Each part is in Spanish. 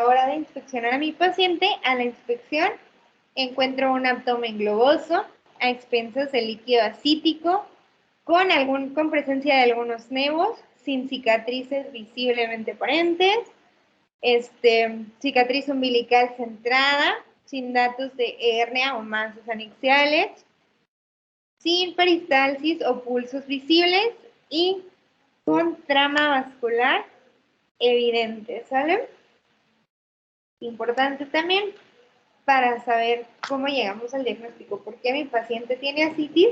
hora de inspeccionar a mi paciente, a la inspección encuentro un abdomen globoso, a expensas de líquido ascítico, con presencia de algunos nevos, sin cicatrices visiblemente aparentes, cicatriz umbilical centrada, sin datos de hernia o masas anexiales, sin peristalsis o pulsos visibles y con trama vascular evidente, ¿sale? Importante también para saber cómo llegamos al diagnóstico, porque mi paciente tiene ascitis.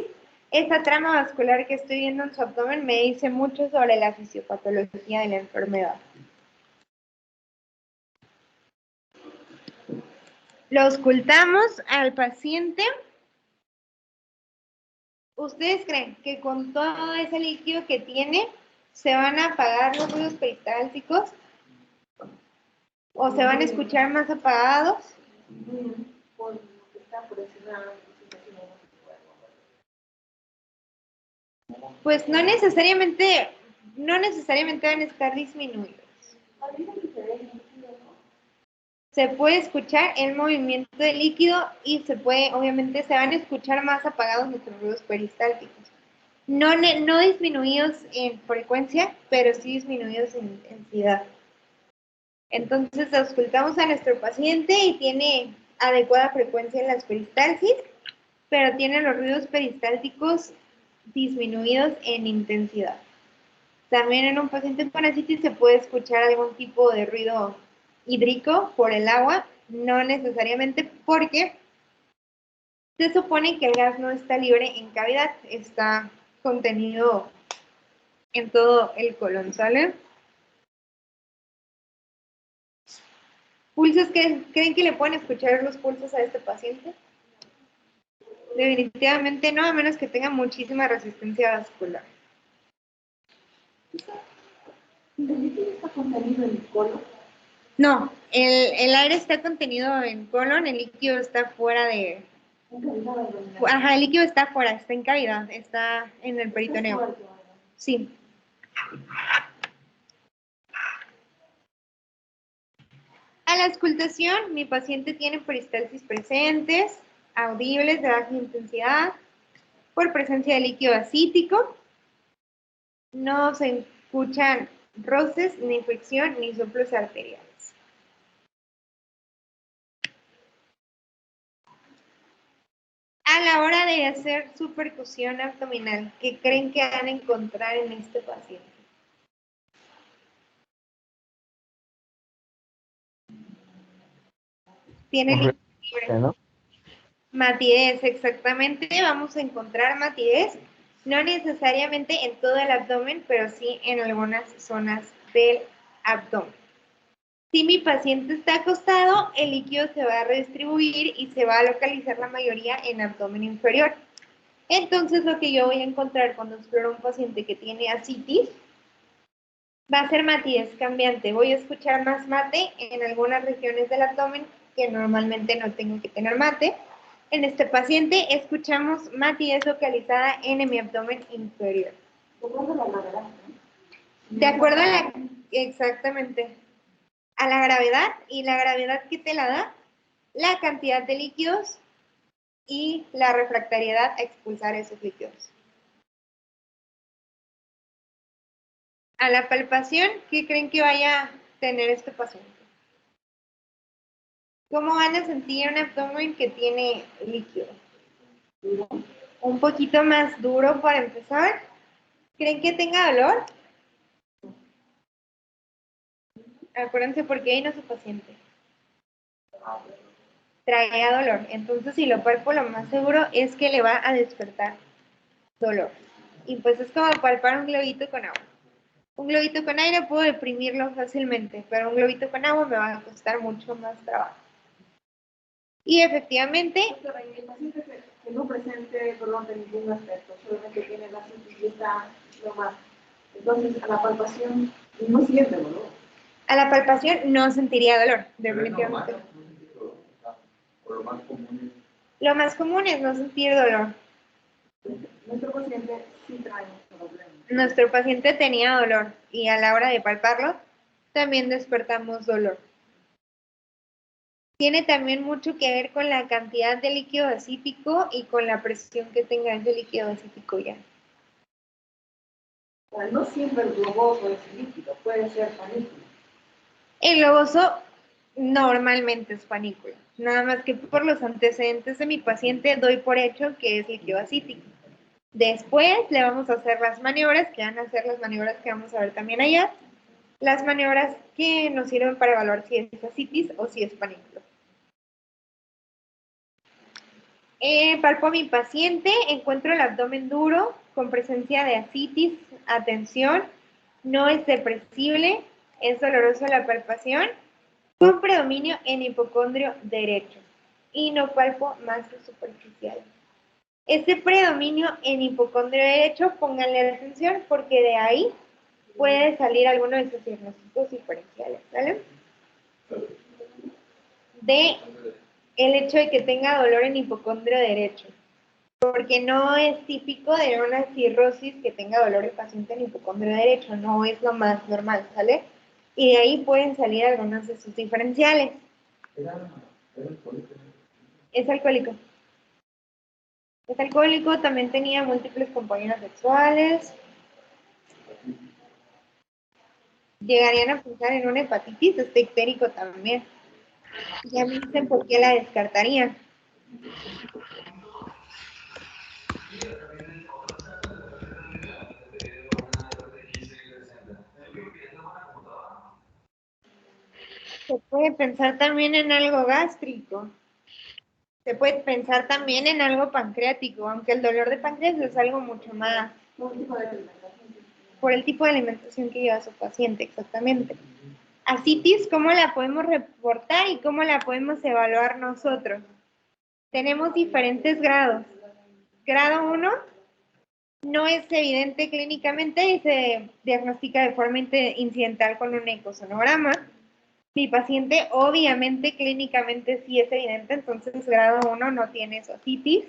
Esta trama vascular que estoy viendo en su abdomen me dice mucho sobre la fisiopatología de la enfermedad. Lo auscultamos al paciente. ¿Ustedes creen que con todo ese líquido que tiene se van a apagar los ruidos peristálticos? ¿O se van a escuchar más apagados? Pues no necesariamente van a estar disminuidos. Se puede escuchar el movimiento del líquido y obviamente se van a escuchar más apagados nuestros ruidos peristálticos. No disminuidos en frecuencia, pero sí disminuidos en intensidad. Entonces auscultamos a nuestro paciente y tiene adecuada frecuencia en las peristalsis, pero tiene los ruidos peristálticos disminuidos en intensidad. También en un paciente con ascitis se puede escuchar algún tipo de ruido hídrico por el agua, no necesariamente porque se supone que el gas no está libre en cavidad, está contenido en todo el colon, ¿sale? ¿Pulsos? ¿Creen que le pueden escuchar los pulsos a este paciente? Definitivamente no, a menos que tenga muchísima resistencia vascular. ¿El líquido está contenido en el colon? No, el aire está contenido en colon, el líquido está fuera de... Ajá, el líquido está fuera, está en cavidad, está en el peritoneo. Sí. A la auscultación, mi paciente tiene peristalsis presentes, audibles de baja intensidad, por presencia de líquido ascítico. No se escuchan roces, ni fricción, ni soplos arteriales. A la hora de hacer su percusión abdominal, ¿qué creen que van a encontrar en este paciente? Tiene líquido libre. ¿No? Matidez, exactamente. Vamos a encontrar matidez, no necesariamente en todo el abdomen, pero sí en algunas zonas del abdomen. Si mi paciente está acostado, el líquido se va a redistribuir y se va a localizar la mayoría en abdomen inferior. Entonces, lo que yo voy a encontrar cuando exploro un paciente que tiene ascitis va a ser matidez cambiante. Voy a escuchar más mate en algunas regiones del abdomen que normalmente no tengo que tener mate. En este paciente escuchamos matidez localizada en mi abdomen inferior. De acuerdo a la... Exactamente. A la gravedad, y la gravedad que te la da, la cantidad de líquidos y la refractariedad a expulsar esos líquidos. A la palpación, ¿qué creen que vaya a tener este paciente? ¿Cómo van a sentir un abdomen que tiene líquido? Un poquito más duro para empezar. ¿Creen que tenga dolor? Acuérdense por qué vino su paciente. Traía dolor. Entonces, si lo palpo, lo más seguro es que le va a despertar dolor. Y pues es como palpar un globito con agua. Un globito con aire puedo deprimirlo fácilmente, pero un globito con agua me va a costar mucho más trabajo. Y efectivamente... El paciente que no presente dolor de ningún aspecto, solamente tiene la ascitis y está normal. Entonces, a la palpación no siente dolor. A la palpación no sentiría dolor, definitivamente. Lo más común es no sentir dolor. Nuestro paciente sí trae un problema. Nuestro paciente tenía dolor y a la hora de palparlo también despertamos dolor. Tiene también mucho que ver con la cantidad de líquido acítico y con la presión que tenga ese líquido acítico ya. No siempre el globoso es líquido, puede ser panículo. El globoso normalmente es panícula, nada más que por los antecedentes de mi paciente doy por hecho que es líquido acítico. Después le vamos a hacer las maniobras, que van a ser las maniobras que vamos a ver también allá, las maniobras que nos sirven para evaluar si es ascitis o si es panículo. Palpo a mi paciente, encuentro el abdomen duro, con presencia de ascitis, atención, no es depresible, es doloroso la palpación, con predominio en hipocondrio derecho y no palpo masas superficiales. Este predominio en hipocondrio derecho, pónganle atención porque de ahí puede salir alguno de sus diagnósticos diferenciales, ¿vale? De el hecho de que tenga dolor en hipocondrio derecho, porque no es típico de una cirrosis que tenga dolor el paciente en hipocondrio derecho, no es lo más normal, ¿sale? Y de ahí pueden salir algunos de sus diferenciales. Es alcohólico. Es alcohólico, también tenía múltiples compañeras sexuales. Llegarían a pensar en una hepatitis, este ictérico también. Ya me dicen por qué la descartarían. Se puede pensar también en algo gástrico. Se puede pensar también en algo pancreático, aunque el dolor de páncreas es algo mucho más por el tipo de alimentación que lleva su paciente, exactamente. Ascitis, ¿cómo la podemos reportar y cómo la podemos evaluar nosotros? Tenemos diferentes grados. Grado 1 no es evidente clínicamente y se diagnostica de forma incidental con un ecosonograma. Mi paciente obviamente clínicamente sí es evidente, entonces grado 1 no tiene ascitis.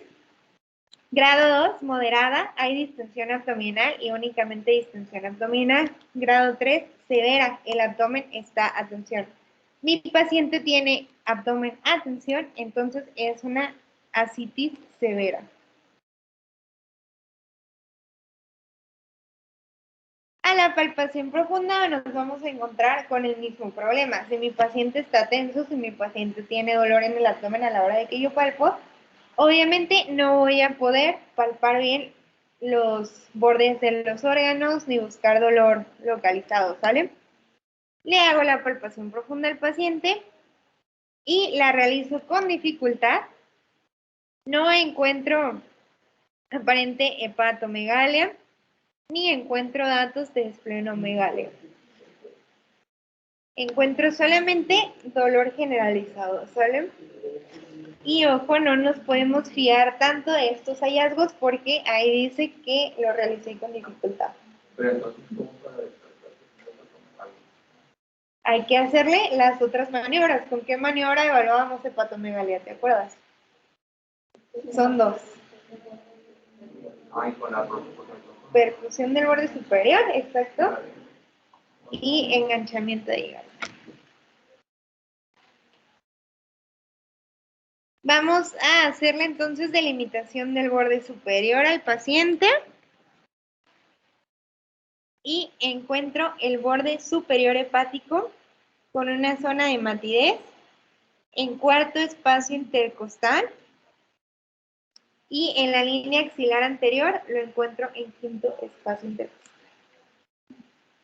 Grado 2, moderada, hay distensión abdominal y únicamente distensión abdominal. Grado 3, severa, el abdomen está a tensión. Mi paciente tiene abdomen a tensión, entonces es una ascitis severa. A la palpación profunda nos vamos a encontrar con el mismo problema. Si mi paciente está tenso, si mi paciente tiene dolor en el abdomen a la hora de que yo palpo, obviamente no voy a poder palpar bien los bordes de los órganos ni buscar dolor localizado, ¿sale? Le hago la palpación profunda al paciente y la realizo con dificultad. No encuentro aparente hepatomegalia ni encuentro datos de esplenomegalia. Encuentro solamente dolor generalizado, ¿sale? Y ojo, no nos podemos fiar tanto de estos hallazgos porque ahí dice que lo realicé con dificultad. Pero entonces, ¿cómo para Hay que hacerle las otras maniobras. ¿Con qué maniobra evaluábamos hepatomegalia? ¿Te acuerdas? Son dos. Ay, con la Percusión del borde superior, exacto. Y enganchamiento de hígado. Vamos a hacerle entonces delimitación del borde superior al paciente. Y encuentro el borde superior hepático con una zona de matidez en cuarto espacio intercostal y en la línea axilar anterior lo encuentro en quinto espacio intercostal.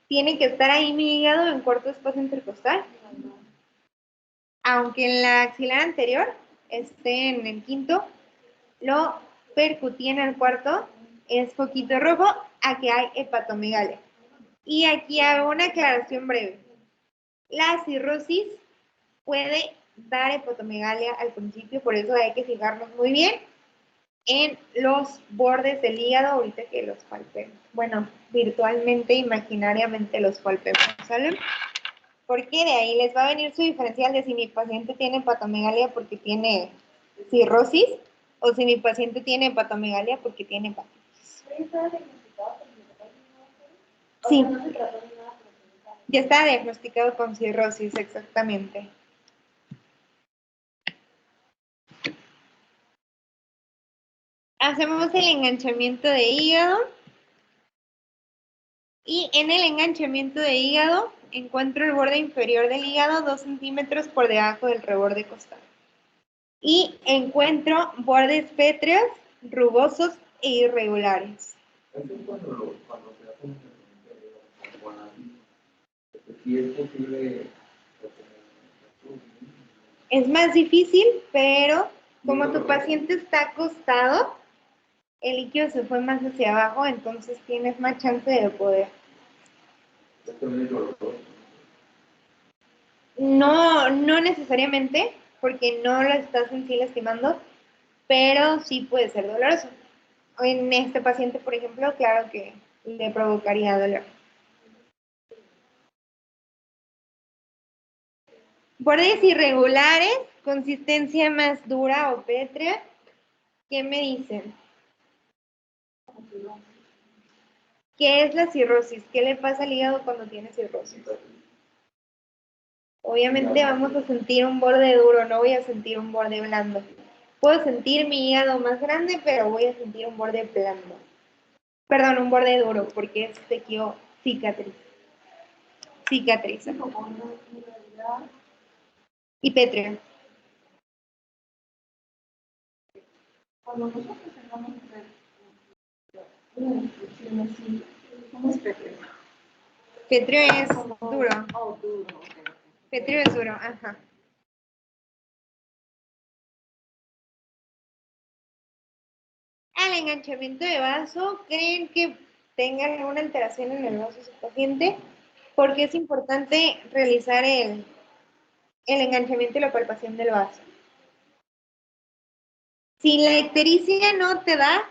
¿Tiene que estar ahí mi hígado en cuarto espacio intercostal? Aunque en la axilar anterior esté en el quinto, lo percutí en el cuarto, es foquito rojo, a que hay hepatomegalia. Y aquí hago una aclaración breve. La cirrosis puede dar hepatomegalia al principio, por eso hay que fijarnos muy bien en los bordes del hígado ahorita que los palpemos. Bueno, virtualmente, imaginariamente los palpemos, ¿sale? Porque de ahí les va a venir su diferencial de si mi paciente tiene hepatomegalia porque tiene cirrosis o si mi paciente tiene hepatomegalia porque tiene hepatitis. Sí, ya está diagnosticado con cirrosis, exactamente. Hacemos el enganchamiento de hígado. Y en el enganchamiento de hígado encuentro el borde inferior del hígado 2 centímetros por debajo del reborde costal. Y encuentro bordes pétreos, rugosos e irregulares. Eso es cuando se hace un si es posible. Es más difícil, pero como tu paciente está acostado, el líquido se fue más hacia abajo, entonces tienes más chance de poder. No, no necesariamente, porque no lo estás en sí lastimando, pero sí puede ser doloroso. En este paciente, por ejemplo, claro que le provocaría dolor. Bordes irregulares, consistencia más dura o pétrea. ¿Qué me dicen? ¿Qué es la cirrosis? ¿Qué le pasa al hígado cuando tiene cirrosis? Obviamente vamos a sentir un borde duro, no voy a sentir un borde blando. Puedo sentir mi hígado más grande, pero voy a sentir un borde blando. Perdón, un borde duro, porque es tequio cicatriz. Cicatriza. Y pétreo. Cuando nosotros tengamos que hacer una descripción así, ¿cómo es pétreo? Pétreo es duro. Oh, duro, ok. Pétreo es duro, ajá. Al enganchamiento de vaso, ¿creen que tenga alguna alteración en el vaso su paciente? Porque es importante realizar el enganchamiento y la palpación del vaso. Si la ictericia no te da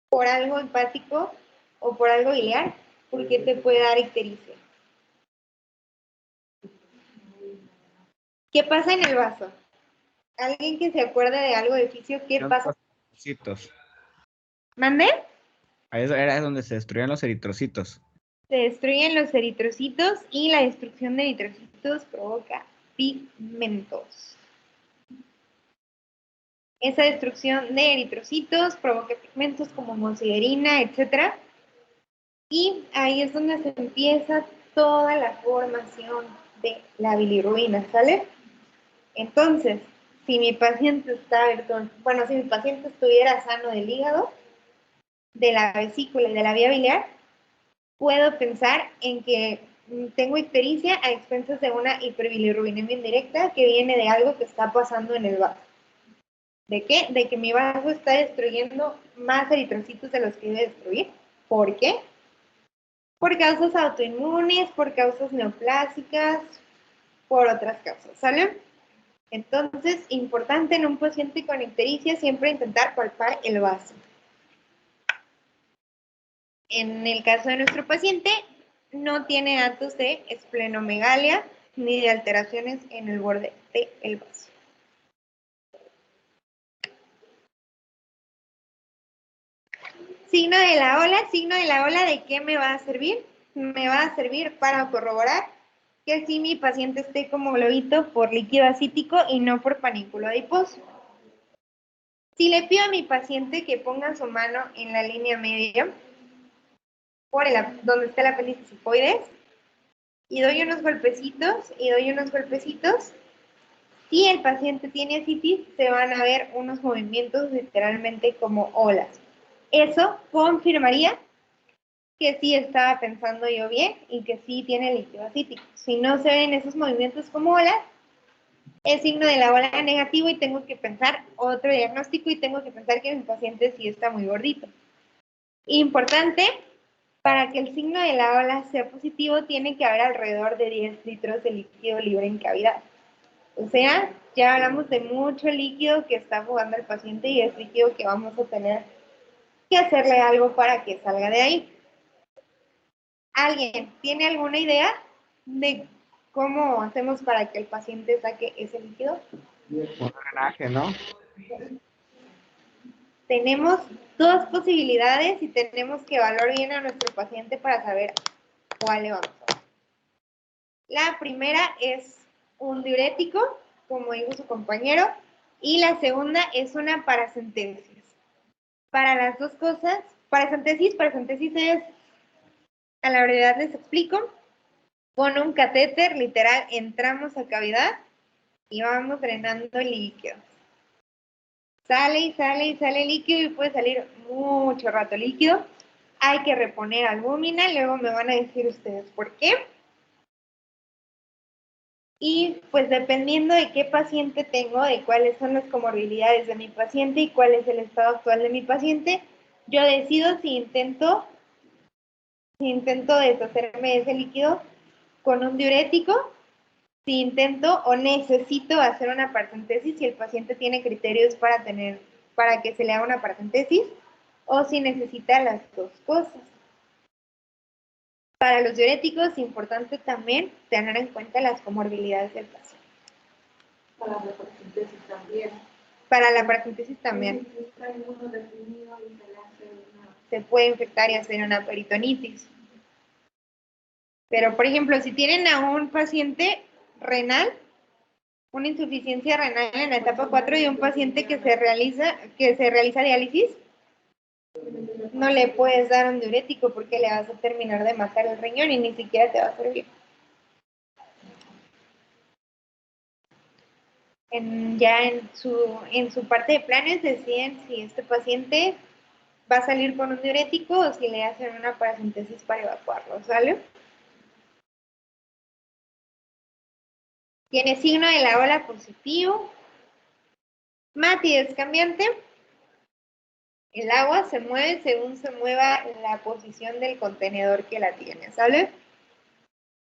por algo hepático o por algo biliar, ¿por qué te puede dar ictericia? ¿Qué pasa en el vaso? ¿Alguien que se acuerde de algo de fisio? ¿Qué pasa? Eritrocitos. ¿Mande? Ahí era donde se destruían los eritrocitos. Se destruyen los eritrocitos y la destrucción de eritrocitos provoca pigmentos. Esa destrucción de eritrocitos provoca pigmentos como hemosiderina, etc. Y ahí es donde se empieza toda la formación de la bilirrubina, ¿sale? Entonces, si mi paciente si mi paciente estuviera sano del hígado, de la vesícula y de la vía biliar, puedo pensar en que tengo ictericia a expensas de una hiperbilirrubinemia indirecta que viene de algo que está pasando en el vaso. ¿De qué? De que mi vaso está destruyendo más eritrocitos de los que debe destruir. ¿Por qué? Por causas autoinmunes, por causas neoplásicas, por otras causas, ¿sale? Entonces, importante en un paciente con ictericia siempre intentar palpar el vaso. En el caso de nuestro paciente, no tiene datos de esplenomegalia ni de alteraciones en el borde del vaso. Signo de la ola, ¿de qué me va a servir? Me va a servir para corroborar que sí mi paciente esté como globito por líquido acítico y no por panículo adiposo. Si le pido a mi paciente que ponga su mano en la línea media, donde está el apéndice cifoides, y doy unos golpecitos, si el paciente tiene ascitis, se van a ver unos movimientos literalmente como olas. Eso confirmaría que sí estaba pensando yo bien y que sí tiene líquido acítico. Si no se ven esos movimientos como olas, es signo de la ola negativo y tengo que pensar otro diagnóstico y tengo que pensar que mi paciente sí está muy gordito. Importante, para que el signo de la ola sea positivo, tiene que haber alrededor de 10 litros de líquido libre en cavidad. O sea, ya hablamos de mucho líquido que está jugando el paciente y es líquido que vamos a tener que hacerle algo para que salga de ahí. ¿Alguien tiene alguna idea de cómo hacemos para que el paciente saque ese líquido? Un drenaje, ¿no? Tenemos dos posibilidades y tenemos que evaluar bien a nuestro paciente para saber cuál le vamos a dar. La primera es un diurético, como dijo su compañero, y la segunda es una parasentencias. para las dos cosas. Para síntesis es, a la brevedad les explico, con un catéter, literal, entramos a cavidad y vamos drenando el líquido. Sale y sale y sale líquido y puede salir mucho rato líquido. Hay que reponer albúmina, luego me van a decir ustedes por qué. Y pues dependiendo de qué paciente tengo, de cuáles son las comorbilidades de mi paciente y cuál es el estado actual de mi paciente, yo decido si intento deshacerme de ese líquido con un diurético, si intento o necesito hacer una paracentesis, si el paciente tiene criterios para que se le haga una paracentesis, o si necesita las dos cosas. Para los diuréticos es importante también tener en cuenta las comorbilidades del paciente. Para la paracentesis también. Para la paracentesis también. Si está inmunodeprimido y se le hace se puede infectar y hacer una peritonitis. Pero, por ejemplo, si tienen a un paciente renal, una insuficiencia renal en la etapa 4 y un paciente que se realiza diálisis, no le puedes dar un diurético porque le vas a terminar de matar el riñón y ni siquiera te va a servir. Ya en su parte de planes deciden si este paciente va a salir con un diurético o si le hacen una paracentesis para evacuarlo, ¿sale? Tiene signo de la ola positivo. Matidez cambiante. El agua se mueve según se mueva la posición del contenedor que la tiene, ¿sale?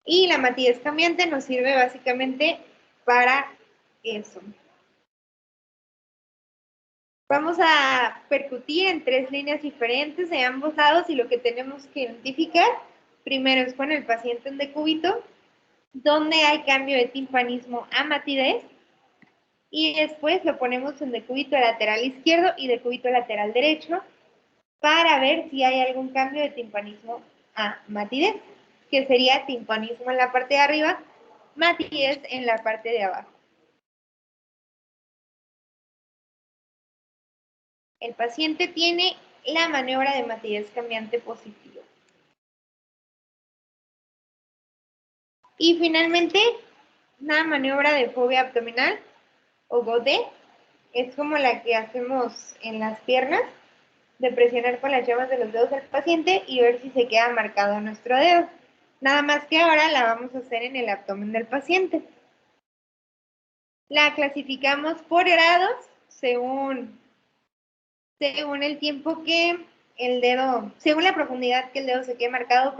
Y la matidez cambiante nos sirve básicamente para eso. Vamos a percutir en 3 líneas diferentes de ambos lados y lo que tenemos que identificar primero es con el paciente en decúbito, donde hay cambio de timpanismo a matidez, y después lo ponemos en decúbito lateral izquierdo y decúbito lateral derecho para ver si hay algún cambio de timpanismo a matidez, que sería timpanismo en la parte de arriba, matidez en la parte de abajo. El paciente tiene la maniobra de matidez cambiante positivo. Y finalmente, una maniobra de fobia abdominal o Godé, es como la que hacemos en las piernas, de presionar con las yemas de los dedos al paciente y ver si se queda marcado nuestro dedo. Nada más que ahora la vamos a hacer en el abdomen del paciente. La clasificamos por grados según el tiempo que el dedo, según la profundidad que el dedo se quede marcado,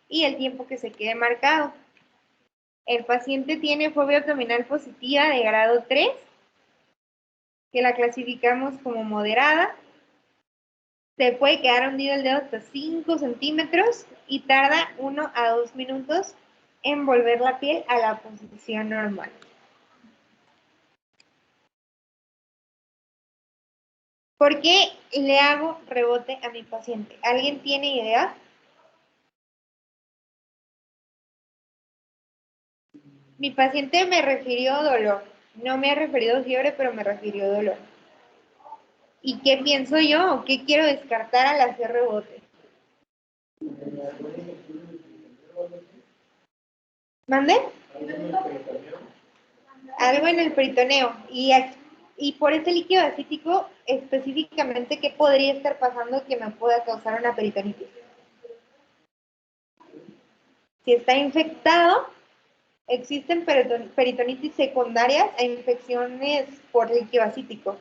y el tiempo que se quede marcado. El paciente tiene fobia abdominal positiva de grado 3, que la clasificamos como moderada. Se puede quedar hundido el dedo hasta 5 centímetros y tarda 1 a 2 minutos en volver la piel a la posición normal. ¿Por qué le hago rebote a mi paciente? ¿Alguien tiene idea? Mi paciente me refirió dolor. No me ha referido fiebre, pero me refirió dolor. ¿Y qué pienso yo o qué quiero descartar al hacer rebote? ¿Mande? Algo en el peritoneo. Y por ese líquido ascítico, específicamente, ¿qué podría estar pasando que me pueda causar una peritonitis? Si está infectado, existen peritonitis secundarias a infecciones por líquido ascítico.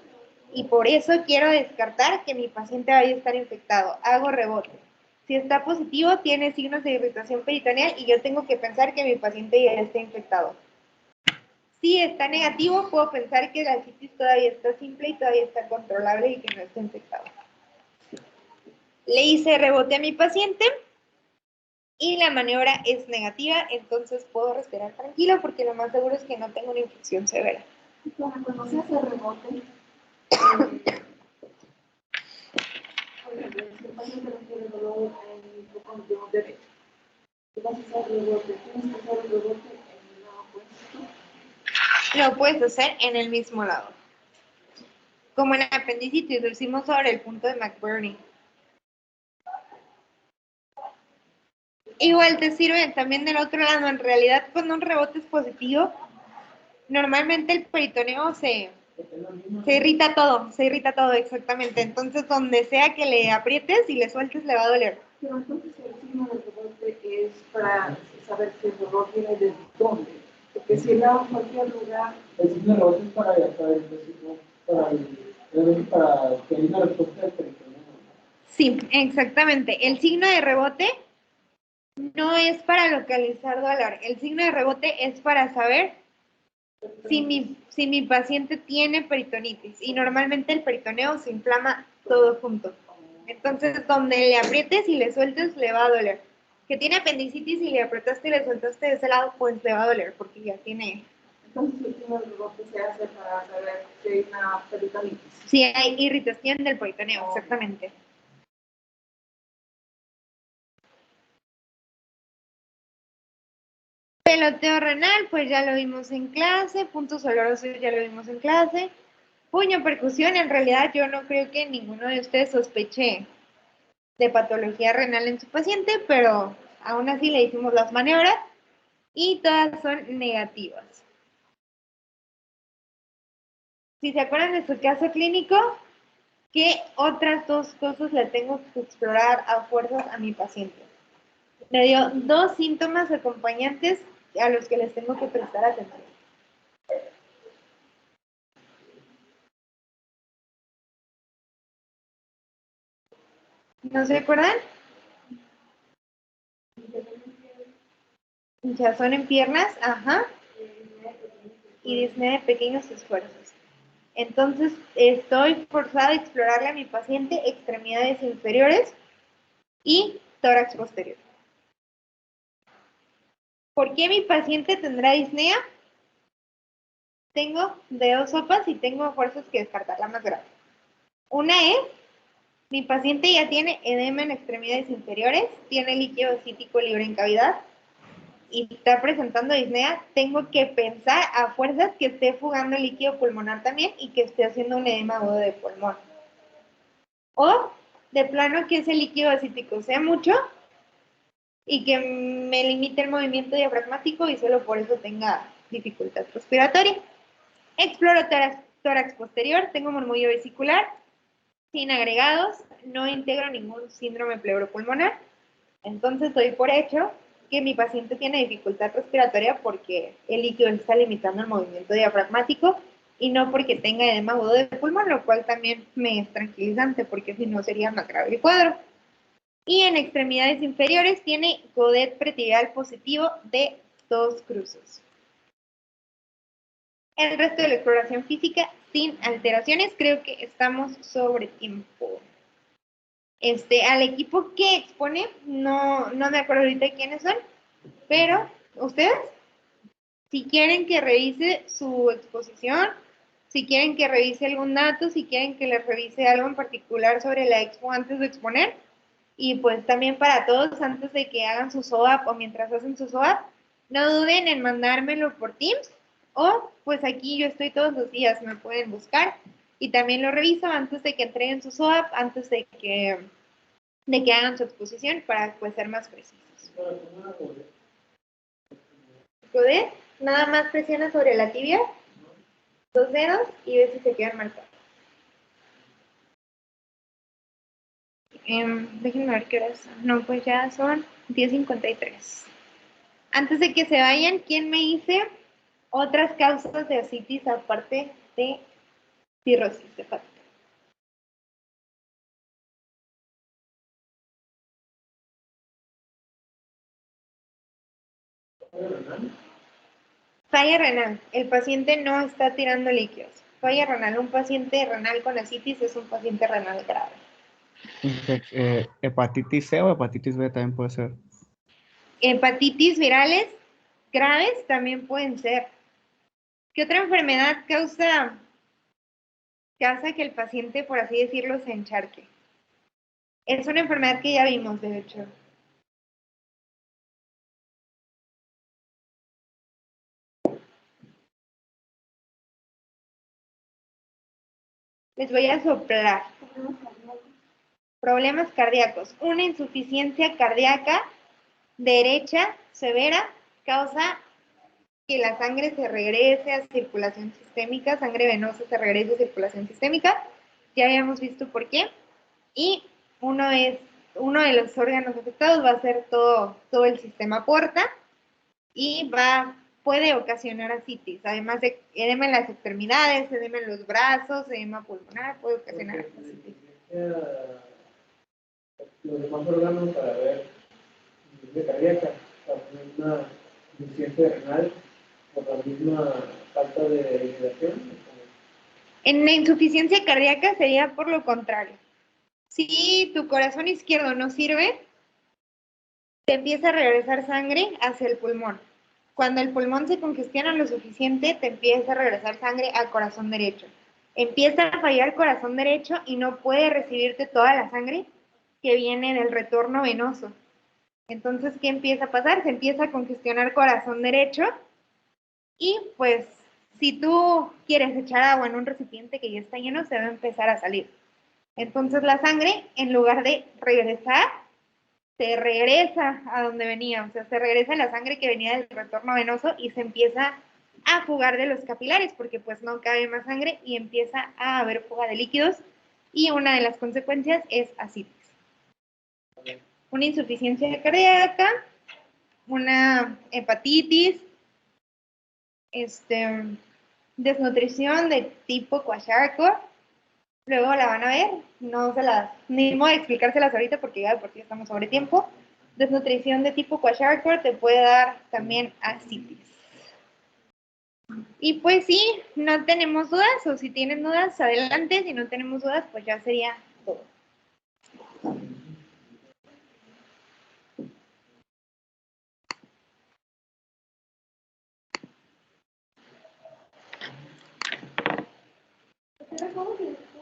Y por eso quiero descartar que mi paciente vaya a estar infectado. Hago rebote. Si está positivo, tiene signos de irritación peritoneal y yo tengo que pensar que mi paciente ya está infectado. Si está negativo, puedo pensar que la ascitis todavía está simple y todavía está controlable y que no está infectado. Le hice rebote a mi paciente y la maniobra es negativa, entonces puedo respirar tranquilo porque lo más seguro es que no tengo una infección severa. Cuando se hace rebote, por ejemplo, si el paciente no tiene dolor en el conducto derecho, y vas a hacer rebote, tienes que hacer el rebote en el lado opuesto. Lo puedes hacer en el mismo lado. como en apendicitis, lo hicimos sobre el punto de McBurney. Igual te sirve también del otro lado. En realidad, cuando un rebote es positivo, normalmente el peritoneo se irrita todo, exactamente. Entonces, donde sea que le aprietes y le sueltes, le va a doler. Pero entonces el signo del rebote es para saber si el dolor viene de dónde. Porque si le damos cualquier lugar. El signo de rebote es para que haya una respuesta del peritoneo. Sí, exactamente. El signo de rebote no es para localizar dolor. El signo de rebote es para saber si mi paciente tiene peritonitis. Y normalmente el peritoneo se inflama todo junto. Entonces, donde le aprietes y le sueltes, le va a doler. Que tiene apendicitis y le apretaste y le soltaste de ese lado, pues le va a doler porque ya tiene. Entonces el signo del rebote se hace para saber si hay una peritonitis. Sí, hay irritación del peritoneo, exactamente. Peloteo renal, pues ya lo vimos en clase. Puntos olorosos ya lo vimos en clase. Puño percusión, en realidad yo no creo que ninguno de ustedes sospeche de patología renal en su paciente, pero aún así le hicimos las maniobras y todas son negativas. Si se acuerdan de su caso clínico, ¿qué otras dos cosas le tengo que explorar a fuerzas a mi paciente? Me dio 2 síntomas acompañantes a los que les tengo que prestar atención. ¿No se acuerdan? Hinchazón en piernas, ajá, y disnea de pequeños esfuerzos. Entonces, estoy forzada a explorarle a mi paciente extremidades inferiores y tórax posterior. ¿Por qué mi paciente tendrá disnea? Tengo de 2 sopas y tengo fuerzas que descartar la más grave. Una es, mi paciente ya tiene edema en extremidades inferiores, tiene líquido cítico libre en cavidad y está presentando disnea. Tengo que pensar a fuerzas que esté fugando líquido pulmonar también y que esté haciendo un edema agudo de pulmón. O de plano que ese líquido acítico sea mucho y que me limite el movimiento diafragmático y solo por eso tenga dificultad respiratoria. Exploro tórax posterior, tengo murmullo vesicular, sin agregados, no integro ningún síndrome pleuropulmonar, entonces doy por hecho que mi paciente tiene dificultad respiratoria porque el líquido está limitando el movimiento diafragmático y no porque tenga edema agudo de pulmón, lo cual también me es tranquilizante porque si no sería más grave el cuadro. Y en extremidades inferiores tiene Godet pretibial positivo de 2 cruces. El resto de la exploración física sin alteraciones, creo que estamos sobre tiempo. Al equipo que expone, no me acuerdo ahorita quiénes son, pero ustedes, si quieren que revise su exposición, si quieren que revise algún dato, si quieren que les revise algo en particular sobre la expo antes de exponer, y pues también para todos, antes de que hagan su SOAP o mientras hacen su SOAP, no duden en mandármelo por Teams o pues aquí yo estoy todos los días, me pueden buscar y también lo reviso antes de que entreguen su SOAP, antes de que hagan su exposición para pues ser más precisos. Poder, nada más presiona sobre la tibia, 2 dedos y ve si se quedan marcados. Déjenme ver qué horas son. No, pues ya son 10:53. Antes de que se vayan, ¿quién me dice otras causas de ascitis aparte de cirrosis hepática? Falla renal. El paciente no está tirando líquidos. Falla renal. Un paciente renal con ascitis es un paciente renal grave. Hepatitis C o hepatitis B también puede ser. Hepatitis virales graves también pueden ser. ¿Qué otra enfermedad causa que el paciente, por así decirlo, se encharque? Es una enfermedad que ya vimos, de hecho. Les voy a soplar. Problemas cardíacos. Una insuficiencia cardíaca derecha severa causa que la sangre se regrese a circulación sistémica, sangre venosa se regrese a circulación sistémica. Ya habíamos visto por qué. Y uno de los órganos afectados va a ser todo el sistema porta y puede ocasionar ascitis, además de edema en las extremidades, edema en los brazos, edema pulmonar, puede ocasionar ascitis. Los demás órganos para ver insuficiencia cardíaca, también una insuficiencia renal por la misma falta de hidratación. En la insuficiencia cardíaca sería por lo contrario. Si tu corazón izquierdo no sirve, te empieza a regresar sangre hacia el pulmón. Cuando el pulmón se congestiona lo suficiente, te empieza a regresar sangre al corazón derecho. Empieza a fallar el corazón derecho y no puede recibirte toda la sangre que viene del retorno venoso. Entonces, ¿qué empieza a pasar? Se empieza a congestionar corazón derecho y pues si tú quieres echar agua en un recipiente que ya está lleno, se va a empezar a salir. Entonces la sangre, en lugar de regresar, se regresa a donde venía, o sea, se regresa la sangre que venía del retorno venoso y se empieza a fugar de los capilares porque pues no cabe más sangre y empieza a haber fuga de líquidos y una de las consecuencias es ascitis. Una insuficiencia cardíaca, una hepatitis, desnutrición de tipo Kwashiorkor. Luego la van a ver, no se las, ni modo de explicárselas ahorita porque ya de por sí estamos sobre tiempo. Desnutrición de tipo Kwashiorkor te puede dar también ascitis. Y pues sí, no tenemos dudas, o si tienen dudas, adelante. Si no tenemos dudas, pues ya sería todo. ¿Cómo se